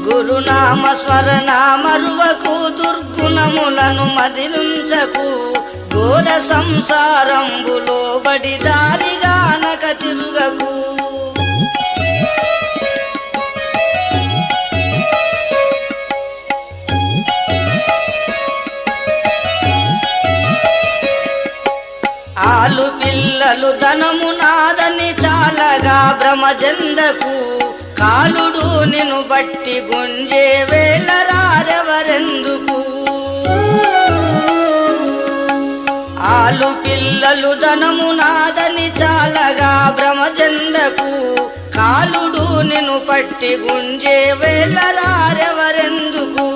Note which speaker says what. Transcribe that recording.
Speaker 1: గురునామ స్మరణ మరువకు దుర్గుణములను మదినుంచకు ఘోర సంసారంబులో బడి దారిగానక తిరుగకు ఆలు పిల్లలు ధనము నాదని చాలగా భ్రమజందకు కాలుడు నిన్ను బట్టి గుంజే వేళ రారెవరెందుకు ఆలు పిల్లలు ధనము నాదని చాలగా భ్రమజందకు కాలుడు నిన్ను పట్టి గుంజే వేళ రారెవరెందుకు